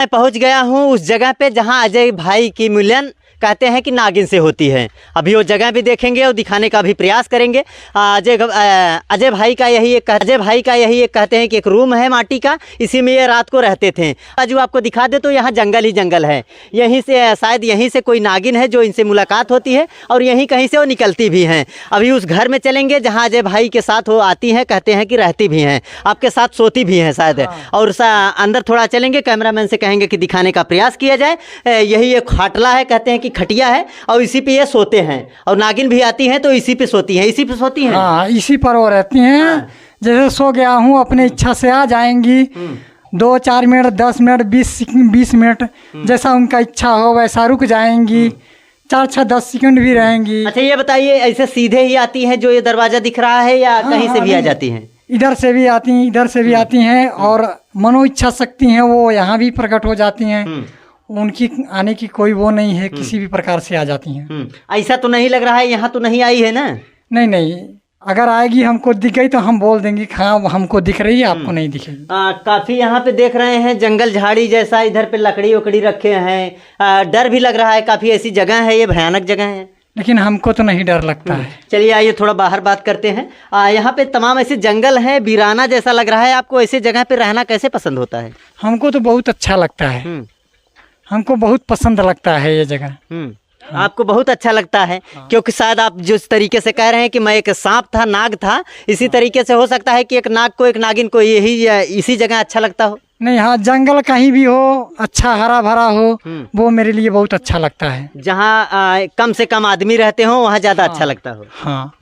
मैं पहुंच गया हूं उस जगह पे जहां अजय भाई की मिलन कहते हैं कि नागिन से होती है। अभी वो जगह भी देखेंगे और दिखाने का भी प्रयास करेंगे। अजय भाई का यही एक कहते हैं कि एक रूम है माटी का, इसी में ये रात को रहते थे। आज आपको दिखा दे तो यहाँ जंगल ही जंगल है। यहीं से शायद यहीं से कोई नागिन है जो इनसे मुलाकात होती है और यहीं कहीं से वो निकलती भी हैं। अभी उस घर में चलेंगे जहाँ अजय भाई के साथ वो आती हैं, कहते हैं कि रहती भी हैं, आपके साथ सोती भी हैं शायद। और अंदर थोड़ा चलेंगे, कैमरामैन से कहेंगे कि दिखाने का प्रयास किया जाए। यही एक खाटला है, कहते हैं कि खटिया है और इसी पे ये सोते हैं। और नागिन भी आती हैं तो इसी पे सोती हैं। इसी पे सोती हैं, हाँ, इसी पर वो रहती हैं। हाँ। जैसे सो गया हूँ अपने इच्छा से आ जाएंगी। 2-4 मिनट, 10 मिनट, 20 मिनट, जैसा उनका इच्छा हो वैसा रुक जाएंगी। 4-6-10 सेकंड भी रहेंगी। अच्छा ये बताइए, ऐसे सीधे ही आती हैं जो ये दरवाजा दिख रहा है या कहीं से भी आ जाती हैं? इधर से भी आती हैं, इधर से भी आती हैं। और मनो इच्छा शक्ति हैं वो यहाँ भी प्रकट हो जाती हैं। उनकी आने की कोई वो नहीं है, किसी भी प्रकार से आ जाती हैं। ऐसा तो नहीं लग रहा है यहाँ तो नहीं आई है ना? नहीं नहीं, अगर आएगी हमको दिख गई तो हम बोल देंगे हाँ हमको दिख रही है, आपको नहीं दिखेगी। काफी यहाँ पे देख रहे हैं जंगल झाड़ी जैसा, इधर पे लकड़ी वकड़ी रखे हैं। डर भी लग रहा है, काफी ऐसी जगह है, ये भयानक जगह है। लेकिन हमको तो नहीं डर लगता है। चलिए आइए थोड़ा बाहर बात करते हैं। यहाँ पे तमाम ऐसे जंगल है, वीराना जैसा लग रहा है। आपको ऐसे जगह पे रहना कैसे पसंद होता है? हमको तो बहुत अच्छा लगता है, हमको बहुत पसंद लगता है ये जगह। आपको बहुत अच्छा लगता है? क्योंकि शायद आप जिस तरीके से कह रहे हैं कि मैं एक सांप था, नाग था, इसी तरीके से हो सकता है कि एक नाग को, एक नागिन को यही इसी जगह अच्छा लगता हो। नहीं, हाँ, जंगल कहीं भी हो, अच्छा हरा भरा हो, वो मेरे लिए बहुत अच्छा लगता है। जहाँ कम से कम आदमी रहते हो वहाँ ज्यादा अच्छा लगता हो। हाँ,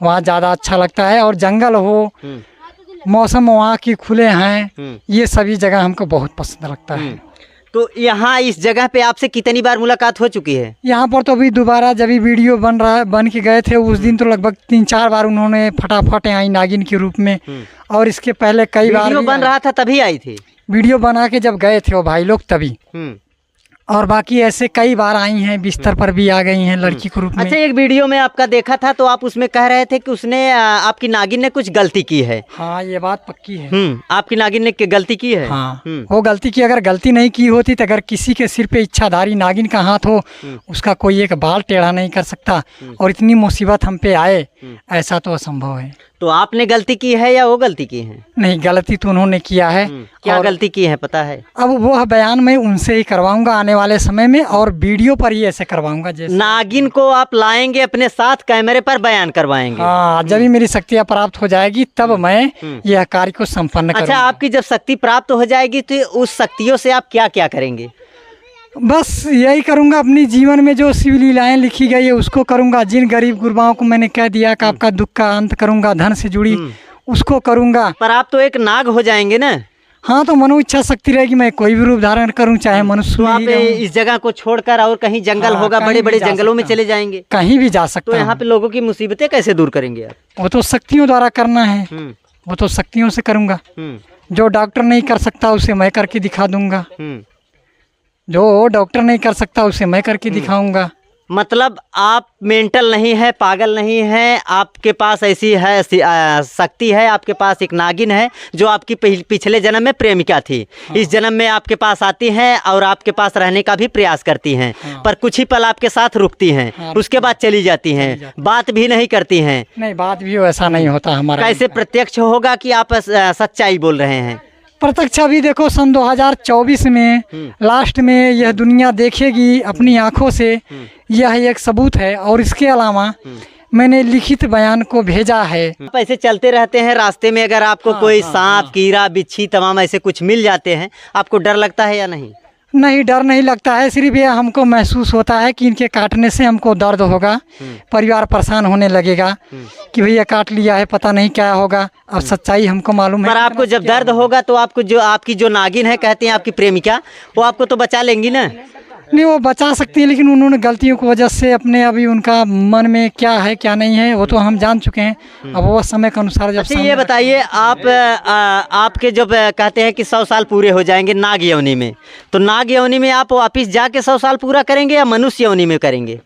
वहाँ ज्यादा अच्छा लगता है। और जंगल हो, मौसम वहाँ की खुले हैं, ये सभी जगह हमको बहुत पसंद लगता है। तो यहाँ इस जगह पे आपसे कितनी बार मुलाकात हो चुकी है? यहाँ पर तो अभी दोबारा जब वीडियो बन के गए थे उस दिन तो लगभग 3-4 बार उन्होंने फटाफट आई नागिन के रूप में। और इसके पहले कई बार वीडियो बन रहा था तभी आई थी? वीडियो बना के जब गए थे वो भाई लोग तभी। और बाकी ऐसे कई बार आई हैं, बिस्तर पर भी आ गई हैं लड़की के रूप में। अच्छा, एक वीडियो में आपका देखा था तो आप उसमें कह रहे थे कि उसने आपकी नागिन ने कुछ गलती की है। हाँ, ये बात पक्की है। आपकी नागिन ने गलती की है? हाँ, वो गलती की। अगर गलती नहीं की होती तो अगर किसी के सिर पे इच्छाधारी नागिन का हाथ हो, उसका कोई एक बाल टेढ़ा नहीं कर सकता। और इतनी मुसीबत हम पे आए, ऐसा तो असंभव है। तो आपने गलती की है या वो गलती की है? नहीं, गलती तो उन्होंने किया है। क्या गलती की है पता है? अब वो बयान मैं उनसे ही करवाऊंगा आने वाले समय में, और वीडियो पर ही ऐसे करवाऊंगा। जैसे नागिन को आप लाएंगे अपने साथ, कैमरे पर बयान करवाएंगे? हाँ, जब ही मेरी शक्तियाँ प्राप्त हो जाएगी तब मैं यह कार्य को संपन्न करूंगा। अच्छा, आपकी जब शक्ति प्राप्त हो जाएगी तो उस शक्तियों से आप क्या क्या करेंगे? बस यही करूंगा, अपनी जीवन में जो शिव लीलाएं लिखी गई है उसको करूंगा। जिन गरीब गुरबाओं को मैंने कह दिया कि आपका दुख का अंत करूंगा, धन से जुड़ी उसको करूंगा। पर आप तो एक नाग हो जाएंगे ना? हाँ, तो मनो इच्छा शक्ति रहेगी, मैं कोई भी रूप धारण करूं, चाहे मनुष्य। तो आप इस जगह को छोड़कर और कहीं जंगल होगा, बड़े बड़े जंगलों में चले जाएंगे? कहीं भी जा सकता तो यहाँ पे लोगों की मुसीबतें कैसे दूर करेंगे आप? वो तो शक्तियों द्वारा करना है, वो तो शक्तियों से करूंगा। जो डॉक्टर नहीं कर सकता उसे मैं करके दिखा दूंगा, जो डॉक्टर नहीं कर सकता उसे मैं करके दिखाऊंगा। मतलब आप मेंटल नहीं है, पागल नहीं है, आपके पास ऐसी है शक्ति है। आपके पास एक नागिन है जो आपकी पिछले जन्म में प्रेमिका थी। इस जन्म में आपके पास आती हैं और आपके पास रहने का भी प्रयास करती हैं। पर कुछ ही पल आपके साथ रुकती हैं, उसके बाद चली जाती हैं, बात भी नहीं करती हैं। नहीं, बात भी वैसा नहीं होता हमारा। कैसे प्रत्यक्ष होगा कि आप सच्चाई बोल रहे हैं? प्रत्यक्ष अभी देखो सन 2024 में लास्ट में यह दुनिया देखेगी अपनी आंखों से, यह एक सबूत है। और इसके अलावा मैंने लिखित बयान को भेजा है। आप ऐसे चलते रहते हैं रास्ते में, अगर आपको कोई सांप, कीड़ा, बिच्छी तमाम ऐसे कुछ मिल जाते हैं, आपको डर लगता है या नहीं? नहीं, डर नहीं लगता है। सिर्फ यह हमको महसूस होता है कि इनके काटने से हमको दर्द होगा, परिवार परेशान होने लगेगा कि भैया काट लिया है, पता नहीं क्या होगा। अब सच्चाई हमको मालूम है। पर आपको जब दर्द होगा तो आपको आपकी जो नागिन है, कहते हैं आपकी प्रेमिका, वो आपको तो बचा लेंगी ना? नहीं, वो बचा सकती है, लेकिन उन्होंने गलतियों की वजह से अपने, अभी उनका मन में क्या है क्या नहीं है वो तो हम जान चुके हैं। अब वो समय के अनुसार जब। अच्छा, ये बताइए, आपके जब कहते हैं कि 100 साल पूरे हो जाएंगे नाग योनि में, तो नाग योनि में आप वापिस जाके 100 साल पूरा करेंगे या मनुष्य योनि में करेंगे?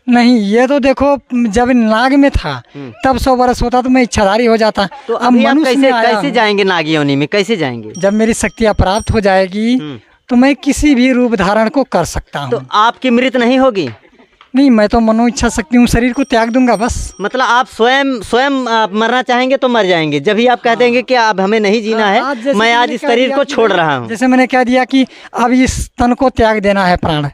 नहीं, ये तो देखो, जब नाग में था तब 100 वर्ष होता तो मैं इच्छाधारी हो जाता। तो अब मनुष्य कैसे जाएंगे नाग योनि में, कैसे जाएंगे? जब मेरी शक्तियाँ प्राप्त हो जाएगी तो मैं किसी भी रूप धारण को कर सकता तो हूँ। आपकी मृत्यु नहीं होगी? नहीं, मैं तो मनो इच्छा शक्ति हूँ, शरीर को त्याग दूंगा बस। मतलब आप स्वयं स्वयं आप मरना चाहेंगे तो मर जाएंगे, जब ही आप कह देंगे कि अब हमें नहीं जीना है, जैसे मैं आज मैंने इस कह शरीर दिया को कि छोड़ भाई, रहा हूँ। जैसे मैंने कह दिया कि अब इस तन को त्याग देना है प्राण,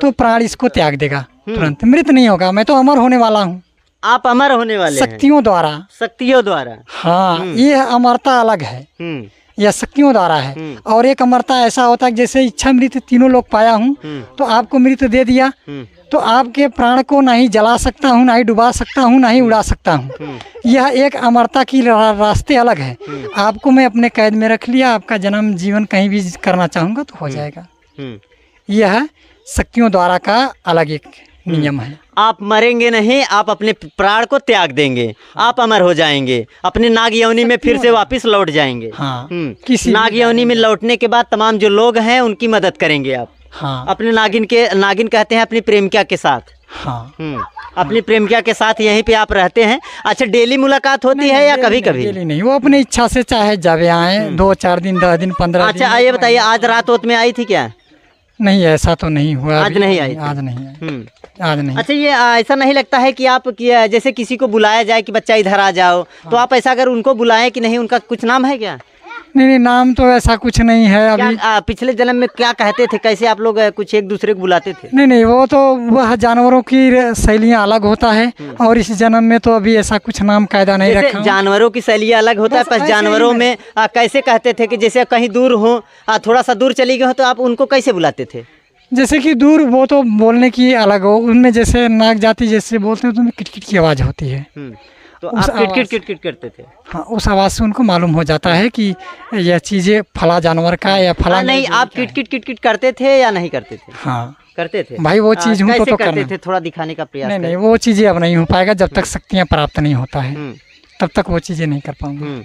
तो प्राण इसको त्याग देगा तुरंत, मृत नहीं होगा। मैं तो अमर होने वाला हूँ आप अमर होने वाले हैं शक्तियों द्वारा। शक्तियों द्वारा। हाँ, ये अमरता अलग है, हम्म, यह शक्तियों द्वारा है। और एक अमरता ऐसा होता है जैसे इच्छा मृत्यु तीनों लोग पाया हूँ, तो आपको मृत्यु दे दिया तो आपके प्राण को ना ही जला सकता हूँ, ना ही डुबा सकता हूँ, ना ही उड़ा सकता हूँ। यह एक अमरता की रास्ते अलग है। आपको मैं अपने कैद में रख लिया, आपका जन्म जीवन कहीं भी करना चाहूँगा तो हो जाएगा। यह शक्तियों द्वारा का अलग एक नियम है। आप मरेंगे नहीं, आप अपने प्राण को त्याग देंगे, आप अमर हो जाएंगे, अपने नाग योनि में फिर से वापस लौट जाएंगे। हाँ, किसी नाग योनि में लौटने के बाद तमाम जो लोग हैं उनकी मदद करेंगे आप। हाँ, अपने नागिन कहते हैं अपनी प्रेमिका के साथ। हाँ, अपनी प्रेमिका के साथ यहीं पे आप रहते हैं। अच्छा, डेली मुलाकात होती है या कभी कभी? डेली नहीं, वो अपनी इच्छा से चाहे जब आए, 2-4 दिन, 10 दिन, 15 दिन। अच्छा, ये बताइए, आज रात में आई थी क्या? नहीं, ऐसा तो नहीं हुआ। आज नहीं आई? आज नहीं आई, आज नहीं। अच्छा, ये ऐसा नहीं लगता है कि आप जैसे किसी को बुलाया जाए कि बच्चा इधर आ जाओ, तो आप ऐसा अगर उनको बुलाएं कि नहीं, उनका कुछ नाम है क्या? नहीं, नाम तो ऐसा कुछ नहीं है अभी। पिछले जन्म में क्या कहते थे, कैसे आप लोग कुछ एक दूसरे को बुलाते थे? नहीं, वो तो वह जानवरों की शैलियाँ अलग होता है, और इस जन्म में तो अभी ऐसा कुछ नाम कायदा नहीं रखा हूं। जानवरों की शैलियाँ अलग होता है, पर जानवरों में कैसे कहते थे कि जैसे कहीं दूर हो, थोड़ा सा दूर चली गई हो, तो आप उनको कैसे बुलाते थे? जैसे कि दूर, वो तो बोलने की अलग हो, उनमें जैसे नाग जाति जैसे बोलते हैं तो उनमें किटकिट की आवाज़ होती है, तो आप किट करते थे। हाँ, उस आवाज़ से उनको मालूम हो जाता है कि यह चीज़ें फला जानवर का या फला। नहीं, आप किट करते थे या नहीं करते थे? हाँ, करते थे भाई, वो चीज़ हूँ तो करते थे, थोड़ा दिखाने का प्रयास। नहीं, वो चीज़ें अब नहीं हो पाएगा जब तक शक्तियाँ प्राप्त नहीं होता है, तब तक वो चीज़ें नहीं कर पाऊंगा।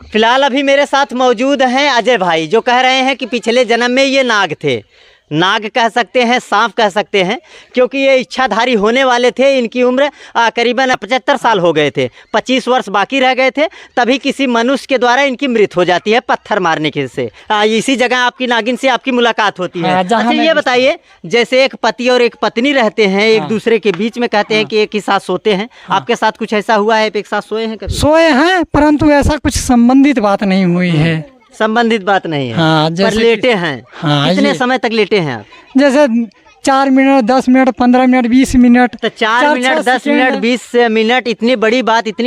फिलहाल अभी मेरे साथ मौजूद हैं अजय भाई, जो कह रहे हैं कि पिछले जन्म में ये नाग थे। नाग कह सकते हैं, सांप कह सकते हैं, क्योंकि ये इच्छाधारी होने वाले थे। इनकी उम्र करीबन 75 साल हो गए थे, 25 वर्ष बाकी रह गए थे, तभी किसी मनुष्य के द्वारा इनकी मृत्यु हो जाती है पत्थर मारने के से। इसी जगह आपकी नागिन से आपकी मुलाकात होती है। अच्छा, ये बताइए, जैसे एक पति और एक पत्नी रहते हैं, एक दूसरे के बीच में, कहते हैं कि एक ही साथ सोते हैं, आपके साथ कुछ ऐसा हुआ है? एक साथ सोए हैं कभी? सोए हैं, परंतु ऐसा कुछ संबंधित बात नहीं हुई है। संबंधित बात नहीं है। हाँ, पर लेटे हैं। हाँ, कितने समय तक लेटे हैं आप? जैसे 4 मिनट, 10 मिनट, 15 मिनट, 20 मिनट। तो 4 मिनट, 10 मिनट, 20 मिनट, इतनी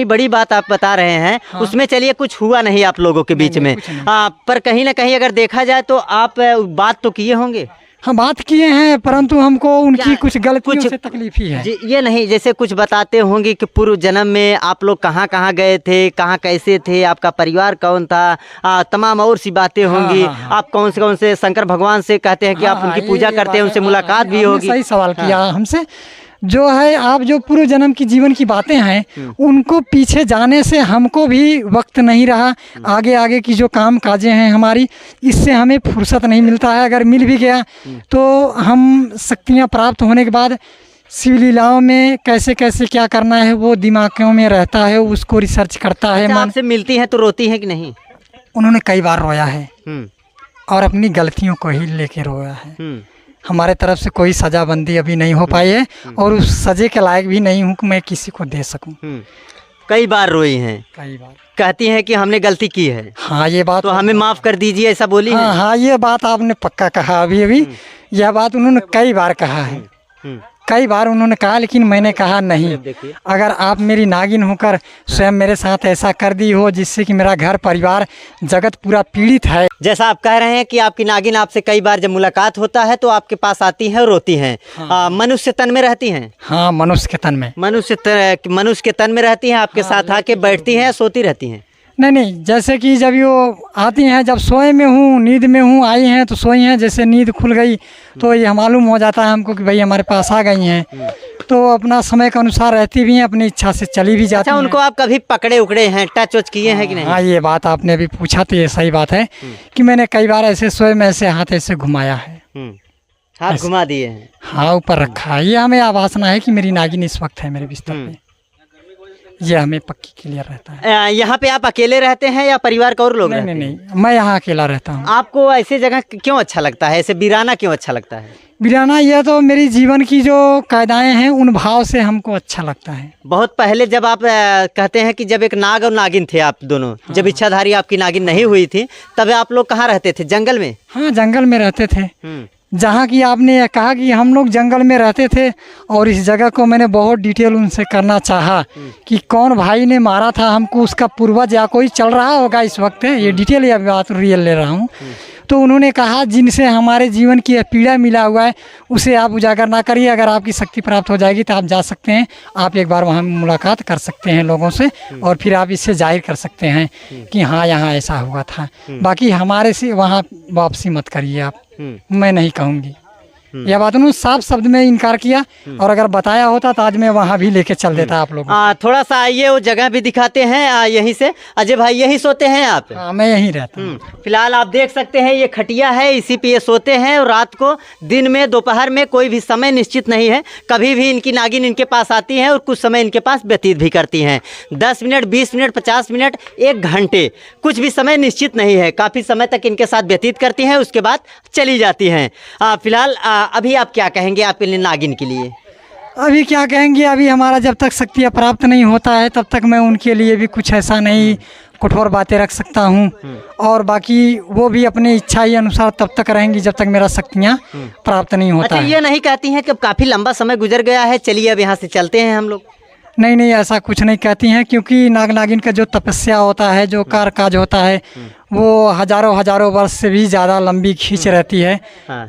बड़ी बात आप बता रहे हैं। हाँ। उसमें चलिए कुछ हुआ नहीं आप लोगों के बीच में, पर कहीं ना कहीं अगर देखा जाए तो आप बात तो किए होंगे। हाँ, बात किए हैं, परंतु हमको उनकी कुछ गलतियों से तकलीफ ही है। ये नहीं, जैसे कुछ बताते होंगे कि पूर्व जन्म में आप लोग कहाँ कहाँ गए थे, कहाँ कैसे थे, आपका परिवार कौन था, तमाम और सी बातें होंगी। आप कौन से शंकर भगवान से कहते हैं कि आप उनकी पूजा करते हैं, उनसे मुलाकात भी होगी। सही सवाल किया हमसे। जो है, आप जो पूर्व जन्म की जीवन की बातें हैं, उनको पीछे जाने से हमको भी वक्त नहीं रहा। आगे की जो काम काजें हैं हमारी, इससे हमें फुर्सत नहीं मिलता है। अगर मिल भी गया तो हम शक्तियाँ प्राप्त होने के बाद शिव लीलाओं में कैसे क्या करना है वो दिमागों में रहता है, उसको रिसर्च करता है। आपसे मिलती हैं तो रोती हैं कि नहीं? उन्होंने कई बार रोया है, और अपनी गलतियों को ही लेके रोया है। हमारे तरफ से कोई सजाबंदी अभी नहीं हो पाई है, और उस सजे के लायक भी नहीं हूँ कि मैं किसी को दे सकूँ। कई बार रोई हैं, कई बार कहती हैं कि हमने गलती की है। हाँ, ये बात तो हमें माफ़ कर दीजिए, ऐसा बोली? हाँ, ये बात आपने पक्का कहा। अभी यह बात उन्होंने कई बार कहा है, कई बार उन्होंने कहा, लेकिन मैंने कहा नहीं। अगर आप मेरी नागिन होकर स्वयं मेरे साथ ऐसा कर दी हो जिससे कि मेरा घर परिवार जगत पूरा पीड़ित है। जैसा आप कह रहे हैं कि आपकी नागिन आपसे कई बार जब मुलाकात होता है तो आपके पास आती है और रोती हैं। हाँ। मनुष्य तन में रहती हैं? हाँ, मनुष्य के तन में। मनुष्य के तन में रहती हैं, आपके साथ आके बैठती हैं, सोती रहती हैं? नहीं, जैसे कि जब वो आती हैं, जब सोए में हूँ, नींद में हूँ, आई हैं तो सोई हैं। जैसे नींद खुल गई तो ये मालूम हो जाता है हमको कि भाई हमारे पास आ गई हैं, तो अपना समय के अनुसार रहती भी हैं, अपनी इच्छा से चली भी जाती हैं। उनको आप कभी पकड़े उकड़े हैं, टच वच किए हैं कि नहीं? हाँ, ये बात आपने अभी पूछा तो ये सही बात है कि मैंने कई बार ऐसे सोए में ऐसे हाथ ऐसे घुमाया है, हाथ घुमा दिए हैं। हाँ, ऊपर रखा है। ये हमें आवासना है कि मेरी नागिन इस वक्त है मेरे बिस्तर पे। ये हमें पक्की क्लियर रहता है। यहाँ पे आप अकेले रहते हैं या परिवार का और लोग रहते हैं? नहीं, मैं यहाँ अकेला रहता हूँ। आपको ऐसी जगह क्यों अच्छा लगता है, ऐसे वीराना क्यों अच्छा लगता है? वीराना यह तो मेरी जीवन की जो कायदाएं हैं उन भाव से हमको अच्छा लगता है। बहुत पहले जब आप कहते हैं कि जब एक नाग और नागिन थे आप दोनों, जब इच्छाधारी आपकी नागिन नहीं हुई थी, तब आप लोग कहाँ रहते थे? जंगल में? हाँ, जंगल में रहते थे। जहाँ की आपने यह कहा कि हम लोग जंगल में रहते थे, और इस जगह को मैंने बहुत डिटेल उनसे करना चाहा कि कौन भाई ने मारा था हमको, उसका पूर्वज या कोई चल रहा होगा इस वक्त, ये डिटेल या बात रियल ले रहा हूँ। तो उन्होंने कहा जिनसे हमारे जीवन की यह पीड़ा मिला हुआ है उसे आप उजागर ना करिए, अगर आपकी शक्ति प्राप्त हो जाएगी तो आप जा सकते हैं, आप एक बार वहाँ मुलाकात कर सकते हैं लोगों से, और फिर आप इससे जाहिर कर सकते हैं कि हाँ यहाँ ऐसा हुआ था। बाकी हमारे से वहाँ वापसी मत करिए आप, मैं नहीं कहूँगी। यह बात उन्होंने साफ शब्द में इनकार किया, और अगर बताया होता तो आज मैं वहाँ भी लेके चल देता आप लोग। थोड़ा सा आइए वो जगह भी दिखाते हैं यहीं से। अजय भाई यहीं सोते हैं आप? हाँ, मैं यहीं रहता हूँ। फिलहाल आप देख सकते हैं ये खटिया है, इसी पे ये सोते हैं, और रात को, दिन में, दोपहर में कोई भी समय निश्चित नहीं है, कभी भी इनकी नागिन इनके पास आती है और कुछ समय इनके पास व्यतीत भी करती हैं। 10 मिनट, 20 मिनट, 50 मिनट, 1 घंटे, कुछ भी समय निश्चित नहीं है, काफ़ी समय तक इनके साथ व्यतीत करती हैं, उसके बाद चली जाती हैं। फिलहाल अभी आप क्या कहेंगे आपके लिए नागिन के लिए? अभी क्या कहेंगे, अभी हमारा जब तक शक्तियाँ प्राप्त नहीं होता है तब तक मैं उनके लिए भी कुछ ऐसा नहीं कठोर बातें रख सकता हूँ, और बाकी वो भी अपने इच्छा ही अनुसार तब तक रहेंगी जब तक मेरा शक्तियाँ प्राप्त नहीं होता है। ये नहीं कहती हैं कि काफ़ी लंबा समय गुजर गया है, चलिए अब यहाँ से चलते हैं हम लोग? नहीं, ऐसा कुछ नहीं कहती हैं, क्योंकि नाग नागिन का जो तपस्या होता है, जो कार्य काज होता है, वो हजारों वर्ष से भी ज़्यादा लंबी खींच रहती है।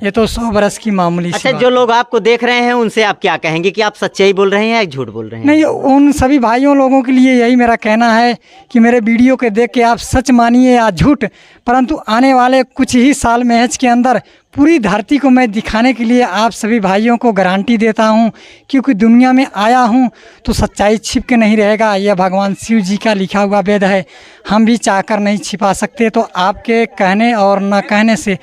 ये तो 100 बरस की मामूली सी बात। जो लोग आपको देख रहे हैं उनसे आप क्या कहेंगे कि आप सच्चाई बोल रहे हैं या झूठ बोल रहे हैं? नहीं, उन सभी भाइयों लोगों के लिए यही मेरा कहना है कि मेरे वीडियो के देख के आप सच मानिए या झूठ, परंतु आने वाले कुछ ही साल महज के अंदर पूरी धरती को मैं दिखाने के लिए आप सभी भाइयों को गारंटी देता हूं, क्योंकि दुनिया में आया हूं तो सच्चाई छिप के नहीं रहेगा। यह भगवान शिव जी का लिखा हुआ वेद है, हम भी चाहकर नहीं छिपा सकते। तो आपके कहने और न कहने से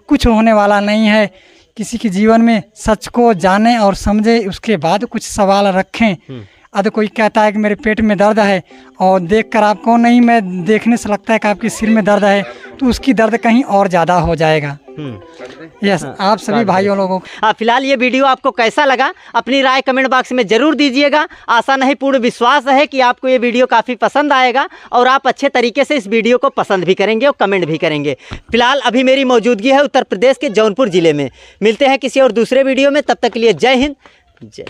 कुछ होने वाला नहीं है। किसी के जीवन में सच को जाने और समझे, उसके बाद कुछ सवाल रखें। अगर कोई कहता है कि मेरे पेट में दर्द है और देखकर आपको नहीं, मैं देखने से लगता है कि आपके सिर में दर्द है, तो उसकी दर्द कहीं और ज़्यादा हो जाएगा। यस, आप सभी भाइयों लोगों को फिलहाल ये वीडियो आपको कैसा लगा अपनी राय कमेंट बॉक्स में ज़रूर दीजिएगा। आशा नहीं पूर्ण विश्वास है कि आपको ये वीडियो काफ़ी पसंद आएगा और आप अच्छे तरीके से इस वीडियो को पसंद भी करेंगे और कमेंट भी करेंगे। फिलहाल अभी मेरी मौजूदगी है उत्तर प्रदेश के जौनपुर ज़िले में। मिलते हैं किसी और दूसरे वीडियो में, तब तक के लिए जय हिंद, जय।